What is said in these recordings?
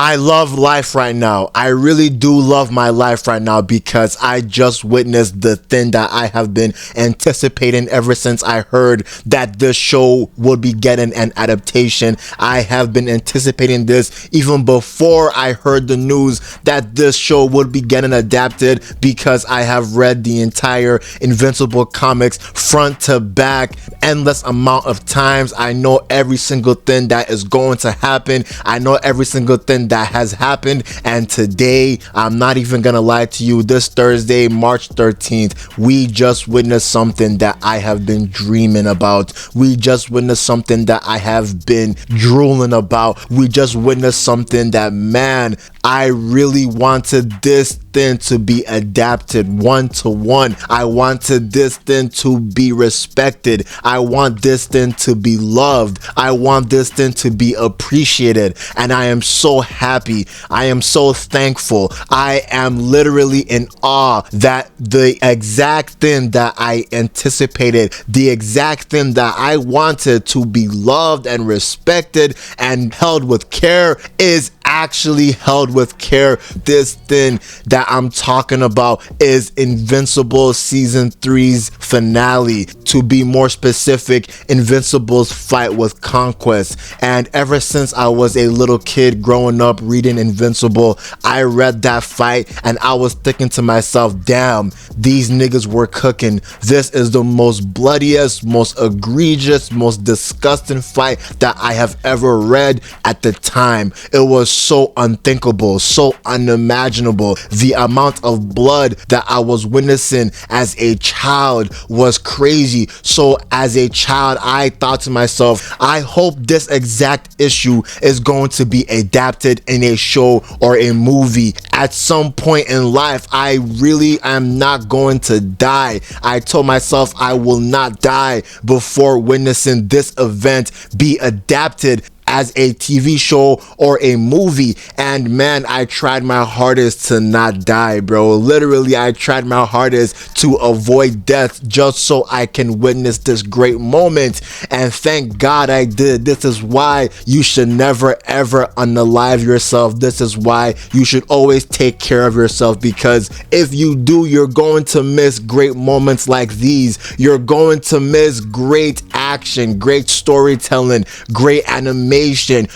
I love life right now. I really do love my life right now because I just witnessed the thing that I have been anticipating ever since I heard that this show would be getting an adaptation. I have been anticipating this even before I heard the news that this show would be getting adapted because I have read the entire Invincible comics front to back endless amount of times. I know every single thing that is going to happen. I know every single thing that has happened, and today, I'm not even gonna lie to you, this Thursday, March 13th, we just witnessed something that I have been dreaming about. We just witnessed something that I have been drooling about. We just witnessed something that, man, I really wanted this thing to be adapted 1-to-1. I wanted this thing to be respected. I want this thing to be loved. I want this thing to be appreciated. And I am so happy. I am so thankful. I am literally in awe that the exact thing that I anticipated, the exact thing that I wanted to be loved and respected and held with care is actually held with care. This thing that I'm talking about is Invincible season 3's finale. To be more specific, Invincible's fight with Conquest. And ever since I was a little kid growing up reading Invincible, I read that fight and I was thinking to myself, damn, these niggas were cooking. This is the most bloodiest, most egregious, most disgusting fight that I have ever read at the time. It was so unthinkable, so unimaginable. The amount of blood that I was witnessing as a child was crazy. So as a child, I thought to myself, I hope this exact issue is going to be adapted in a show or a movie. At some point in life, I really am not going to die. I told myself I will not die before witnessing this event be adapted as a TV show or a movie. And man, I tried my hardest to not die, bro. Literally, I tried my hardest to avoid death just so I can witness this great moment. And thank God I did. This is why you should never ever unalive yourself. This is why you should always take care of yourself, because if you do, you're going to miss great moments like these. You're going to miss great action, great storytelling, great animation.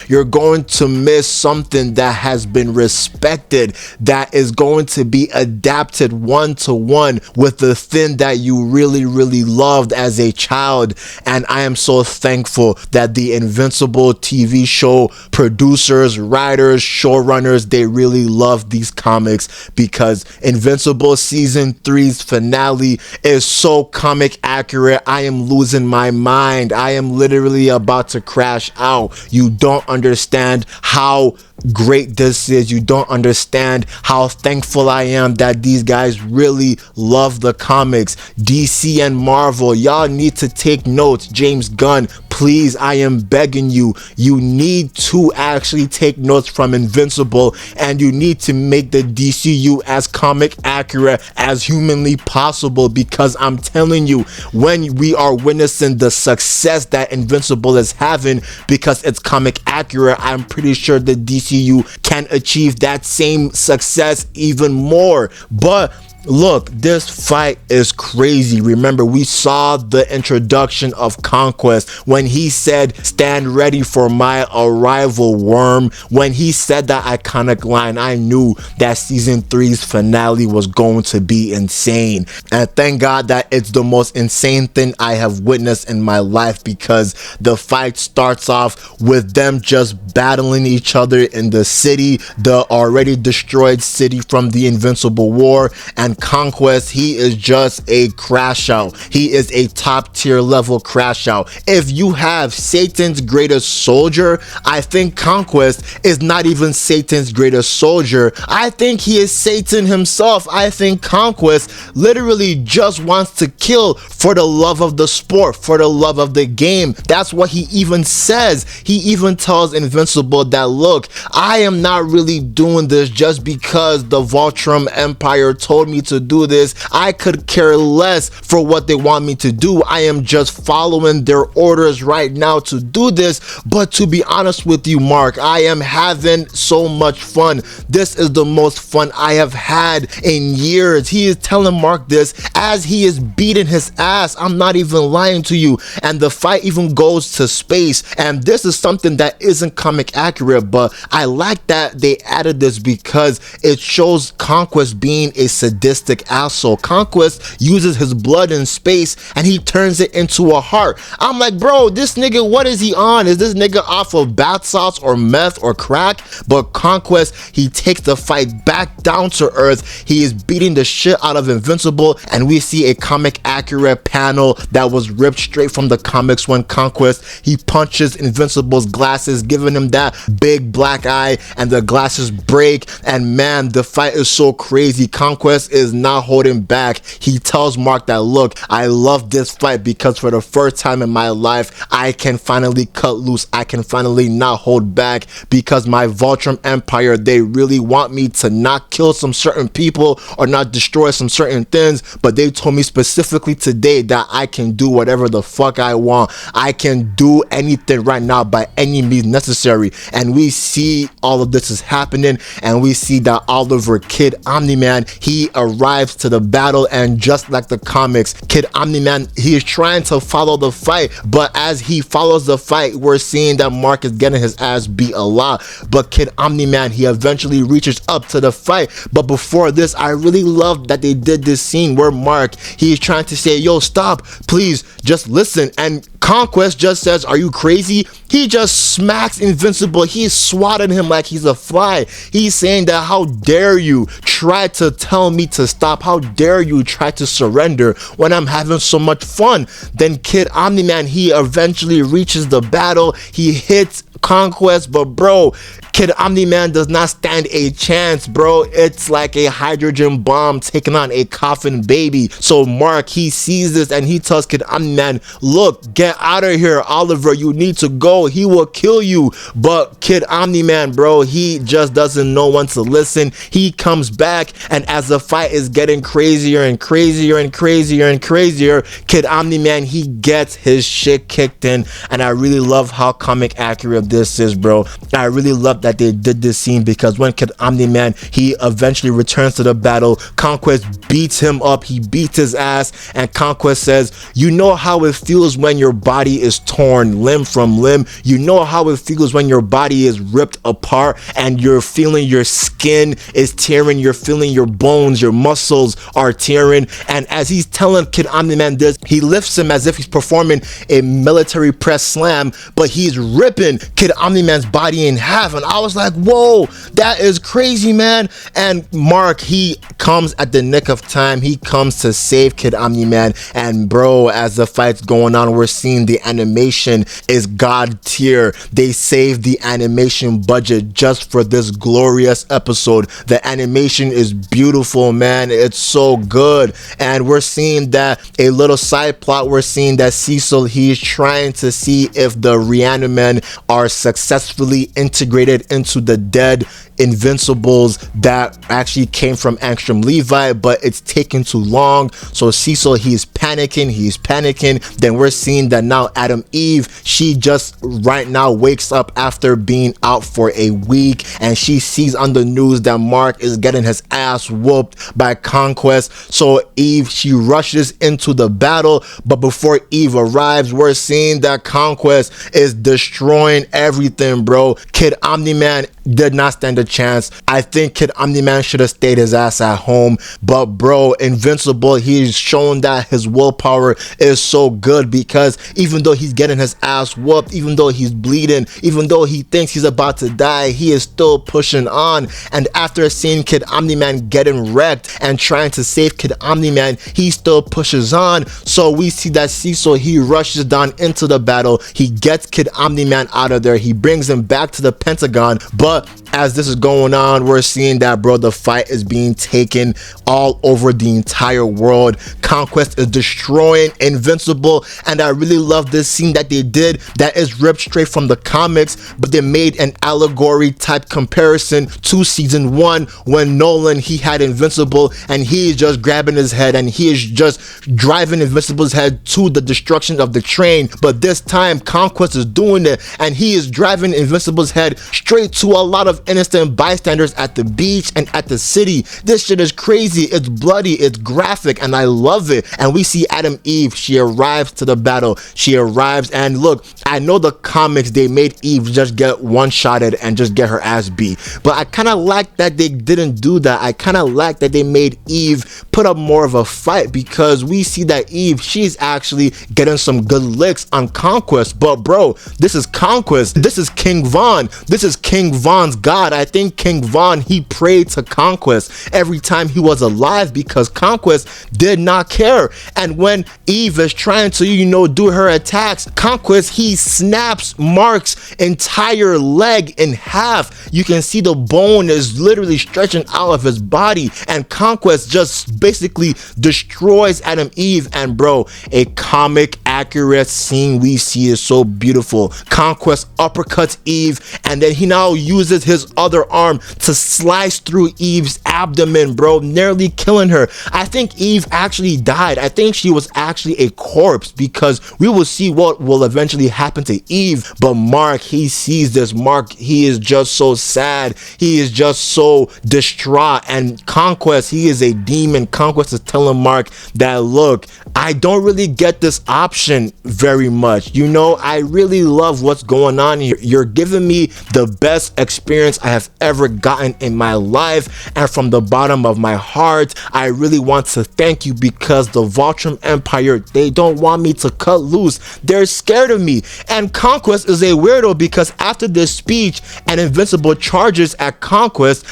You're going to miss something that has been respected, that is going to be adapted 1-to-1 with the thing that you really, really loved as a child. And I am so thankful that the Invincible TV show producers, writers, showrunners, they really love these comics, because Invincible season 3's finale is so comic accurate. I am losing my mind. I am literally about to crash out. You don't understand how great this is. You don't understand how thankful I am that these guys really love the comics. DC and Marvel, y'all need to take notes. James Gunn, please, I am begging you. You need to actually take notes from Invincible, and you need to make the DCU as comic accurate as humanly possible, because I'm telling you, when we are witnessing the success that Invincible is having because it's comic accurate, I'm pretty sure the DCU can achieve that same success even more. But look, this fight is crazy. Remember, we saw the introduction of Conquest when he said, "Stand ready for my arrival, worm." When he said that iconic line, I knew that season 3's finale was going to be insane. And thank God that it's the most insane thing I have witnessed in my life, because the fight starts off with them just battling each other in the city, the already destroyed city from the Invincible War. And Conquest, he is just a crash out. He is a top tier level crash out. If you have Satan's greatest soldier, I think Conquest is not even Satan's greatest soldier. I think he is Satan himself. I think Conquest literally just wants to kill for the love of the sport, for the love of the game. That's what he even says. He even tells Invincible that, look, I am not really doing this just because the Voltrum Empire told me to do this. I could care less for what they want me to do. I am just following their orders right now to do this. But to be honest with you, Mark, I am having so much fun. This is the most fun I have had in years. He is telling Mark this as he is beating his ass. I'm not even lying to you. And the fight even goes to space. And this is something that isn't comic accurate, but I like that they added this because it shows Conquest being a sadistic asshole. Conquest uses his blood in space and he turns it into a heart. I'm like, bro, this nigga, what is he on? Is this nigga off of bath salts or meth or crack? But Conquest, he takes the fight back down to earth. He is beating the shit out of Invincible, and we see a comic accurate panel that was ripped straight from the comics when Conquest, he punches Invincible's glasses, giving him that big black eye, and the glasses break. And man, the fight is so crazy. Conquest is not holding back. He tells Mark that, look, I love this fight because for the first time in my life, I can finally cut loose. I can finally not hold back because my Voltrum Empire, they really want me to not kill some certain people or not destroy some certain things, but they told me specifically today that I can do whatever the fuck I want. I can do anything right now by any means necessary. And we see all of this is happening, and we see that Oliver, Kid Omni-Man, he arrives to the battle, and just like the comics, Kid Omni-Man, he is trying to follow the fight, but as he follows the fight, we're seeing that Mark is getting his ass beat a lot. But Kid Omni-Man, he eventually reaches up to the fight. But before this, I really love that they did this scene where Mark, he is trying to say, yo, stop, please, just listen. And Conquest just says, are you crazy? He just smacks Invincible. He's swatting him like he's a fly. He's saying that, how dare you try to tell me to stop? How dare you try to surrender when I'm having so much fun? Then Kid Omni-Man, he eventually reaches the battle. He hits Conquest, but bro, Kid Omni-Man does not stand a chance, bro. It's like a hydrogen bomb taking on a coffin baby. So Mark, he sees this and he tells Kid Omni-Man, look, get out of here, Oliver, you need to go, he will kill you. But Kid Omni-Man, bro, he just doesn't know when to listen. He comes back, and as the fight is getting crazier and crazier and crazier and crazier, Kid Omni-Man, he gets his shit kicked in. And I really love how comic accurate this is, bro. I really love that they did this scene because when Kid Omni-Man, he eventually returns to the battle, Conquest beats him up, he beats his ass, and Conquest says, you know how it feels when your body is torn limb from limb? You know how it feels when your body is ripped apart and you're feeling your skin is tearing, you're feeling your bones, your muscles are tearing? And as he's telling Kid Omni-Man this, he lifts him as if he's performing a military press slam, but he's ripping Kid Omni-Man's body in half. And I was like, whoa, that is crazy, man. And Mark, he comes at the nick of time. He comes to save Kid Omni-Man. And bro, as the fight's going on, we're seeing the animation is god tier. They saved the animation budget just for this glorious episode. The animation is beautiful, man. It's so good. And we're seeing that a little side plot, we're seeing that Cecil, he's trying to see if the Reanimen are successfully integrated into the dead Invincibles that actually came from Angstrom Levi, but it's taking too long. So Cecil, he's panicking. Then we're seeing that now Adam Eve, she just right now wakes up after being out for a week, and she sees on the news that Mark is getting his ass whooped by Conquest. So Eve, she rushes into the battle, but before Eve arrives, we're seeing that Conquest is destroying everything, bro. Kid Omni-Man did not stand a chance. I think Kid Omni-Man should have stayed his ass at home. But bro, Invincible, he's shown that his willpower is so good because even though he's getting his ass whooped, even though he's bleeding, even though he thinks he's about to die, he is still pushing on. And after seeing Kid Omni-Man getting wrecked and trying to save Kid Omni-Man, he still pushes on. So we see that Cecil, he rushes down into the battle. He gets Kid Omni-Man out of there. He brings him back to the Pentagon. But as this is going on, we're seeing that, bro, the fight is being taken taking all over the entire world. Conquest is destroying Invincible, and I really love this scene that they did that is ripped straight from the comics, but they made an allegory type comparison to season 1 when Nolan, he had Invincible and he is just grabbing his head and he is just driving Invincible's head to the destruction of the train. But this time Conquest is doing it and he is driving Invincible's head straight to a lot of innocent bystanders at the beach and at the city. This shit is crazy, it's bloody, it's graphic, and I love it. And we see Adam Eve, she arrives to the battle, she arrives, and look, I know the comics, they made Eve just get one-shotted and just get her ass beat, but I kind of like that they didn't do that. I kind of like that they made Eve put up more of a fight, because we see that Eve, she's actually getting some good licks on Conquest. But bro, this is Conquest, this is King Von, this is King Von's god. I think King Von, he prayed to Conquest every time he was alive because Conquest did not care. And when Eve is trying to, you know, do her attacks, Conquest, he snaps Mark's entire leg in half. You can see the bone is literally stretching out of his body, and Conquest just basically destroys Adam Eve. And bro, a comic accurate scene we see is so beautiful. Conquest uppercuts Eve, and then he now uses his other arm to slice through Eve's abdomen, bro, nearly killing her. I think Eve actually died. I think she was actually a corpse, because we will see what will eventually happen to Eve. But Mark, he sees this. Mark, he is just so sad, he is just so distraught. And Conquest, he is a demon. Conquest is telling Mark that, look, I don't really get this option very much, you know, I really love what's going on here. You're giving me the best experience I have ever gotten in my life, and from the bottom of my heart, I really want to thank you, because the Voltrum Empire, they don't want me to cut loose. They're scared of me. And Conquest is a weirdo, because after this speech and Invincible charges at Conquest,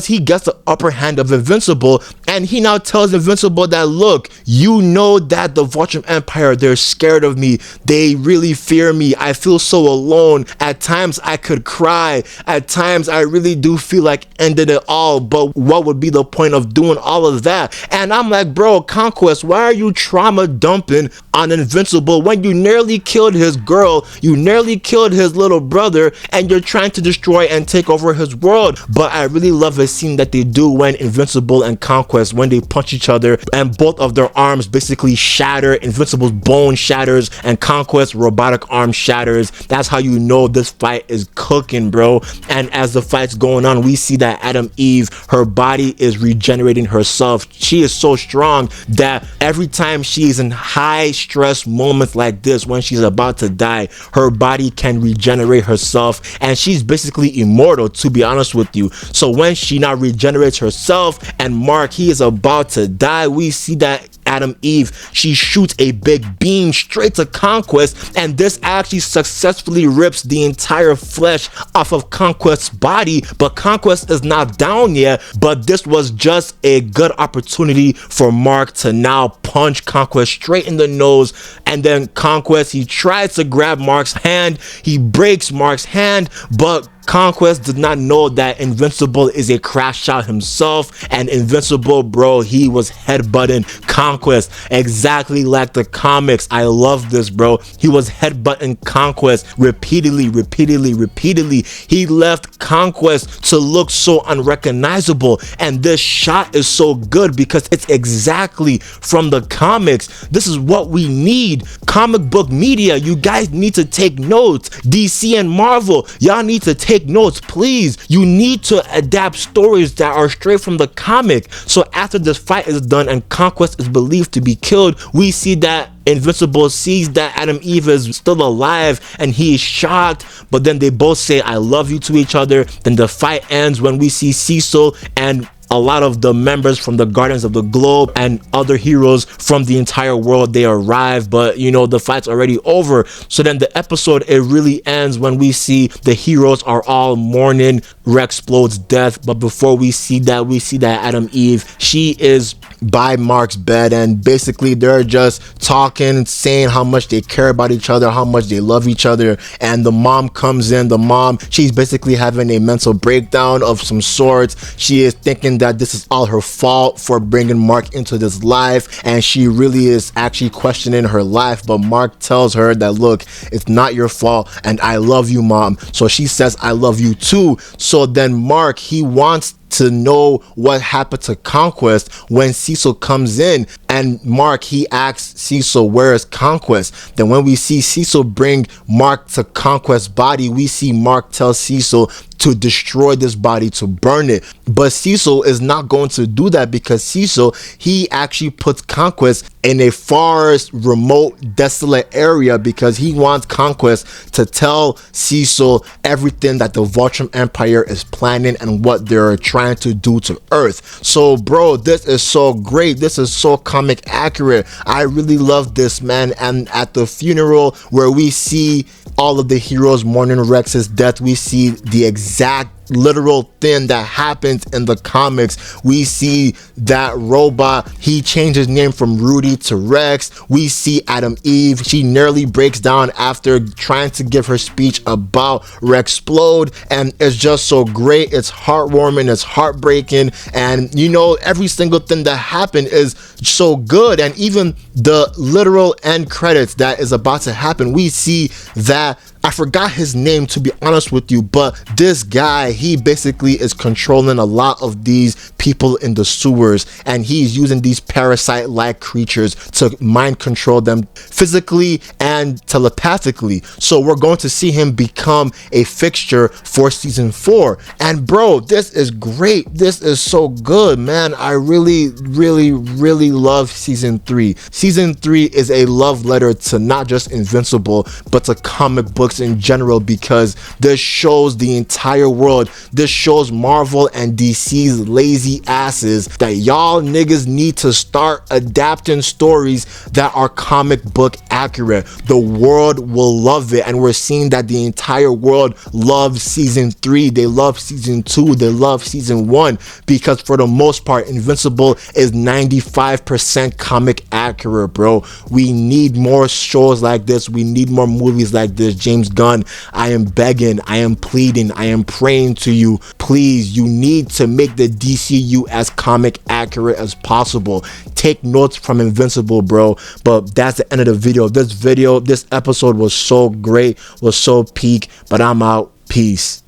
he gets the upper hand of Invincible, and he now tells Invincible that, look, you know that the Voltrum Empire, they're scared of me. They really fear me. I feel so alone. At times I could cry. At times I really do feel like ending it all, but what would be the point of doing all of that? And I'm like, bro, Conquest, why are you trauma dumping on Invincible when you nearly killed his girl, you nearly killed his little brother, and you're trying to destroy and take over his world? But I really love a scene that they do when Invincible and Conquest, when they punch each other and both of their arms basically shatter. Invincible's bone shatters and Conquest's robotic arm shatters. That's how you know this fight is cooking, bro. And as the fight's going on, we see that Adam Eve, her body is regenerating herself. She is so strong that every time she is in high stress moments like this, when she's about to die, her body can regenerate herself, and she's basically immortal, to be honest with you. So when she now regenerates herself and Mark, he is about to die, we see that Adam Eve, she shoots a big beam straight to Conquest, and this actually successfully rips the entire flesh off of Conquest's body. But Conquest is not down yet, but this was just a good opportunity for Mark to now punch Conquest straight in the nose. And then Conquest, he tries to grab Mark's hand, he breaks Mark's hand, but Conquest did not know that Invincible is a crash shot himself, and Invincible, bro, he was headbutting Conquest exactly like the comics. I love this, bro. He was headbutting Conquest repeatedly. He left Conquest to look so unrecognizable, and this shot is so good because it's exactly from the comics. This is what we need. Comic book media, you guys need to take notes. DC and Marvel, y'all need to take notes, please. You need to adapt stories that are straight from the comic. So after this fight is done and Conquest is believed to be killed, we see that Invincible sees that Adam Eve is still alive and he is shocked, but then they both say I love you to each other. Then the fight ends when we see Cecil and a lot of the members from the Guardians of the Globe and other heroes from the entire world, they arrive, but you know, the fight's already over. So then the episode, it really ends when we see the heroes are all mourning Rexplode's death. But before we see that Adam Eve, she is by Mark's bed, and basically they're just talking, saying how much they care about each other, how much they love each other. And the mom comes in. The mom, she's basically having a mental breakdown of some sorts. She is thinking that that this is all her fault for bringing Mark into this life, and she really is actually questioning her life. But Mark tells her that, look, it's not your fault, and I love you, Mom. So she says, I love you too. So then Mark, he wants to know what happened to Conquest when Cecil comes in, and Mark, he asks Cecil, where is Conquest? Then when we see Cecil bring Mark to Conquest's body, we see Mark tell Cecil to destroy this body, to burn it. But Cecil is not going to do that, because Cecil, he actually puts Conquest in a forest, remote, desolate area, because he wants Conquest to tell Cecil everything that the Voltron Empire is planning and what they're trying to do to Earth. So bro, this is so great. This is so comic accurate. I really love this, man. And at the funeral where we see all of the heroes mourning Rex's death, we see the exact literal thing that happens in the comics. We see that robot, he changed his name from Rudy to Rex. We see Adam Eve, she nearly breaks down after trying to give her speech about Rexplode, and it's just so great. It's heartwarming, it's heartbreaking, and you know, every single thing that happened is so good. And even the literal end credits that is about to happen, we see that, I forgot his name, to be honest with you, but this guy, he basically is controlling a lot of these people in the sewers, and he's using these parasite-like creatures to mind control them physically and telepathically. So we're going to see him become a fixture for season 4. And bro, this is great. This is so good, man. I really love season 3. Season 3 is a love letter to not just Invincible, but to comic books in general, because this shows the entire world, this shows Marvel and DC's lazy asses that y'all niggas need to start adapting stories that are comic book accurate. The world will love it, and we're seeing that the entire world loves season 3, they love season 2, they love season 1, because for the most part Invincible is 95% comic accurate, bro. We need more shows like this, we need more movies like this. James Gunn, I am begging, I am pleading, I am praying to you, please, you need to make the DCU as comic accurate as possible. Take notes from Invincible, bro. But that's the end of the video. This episode was so great, was so peak, but I'm out. Peace.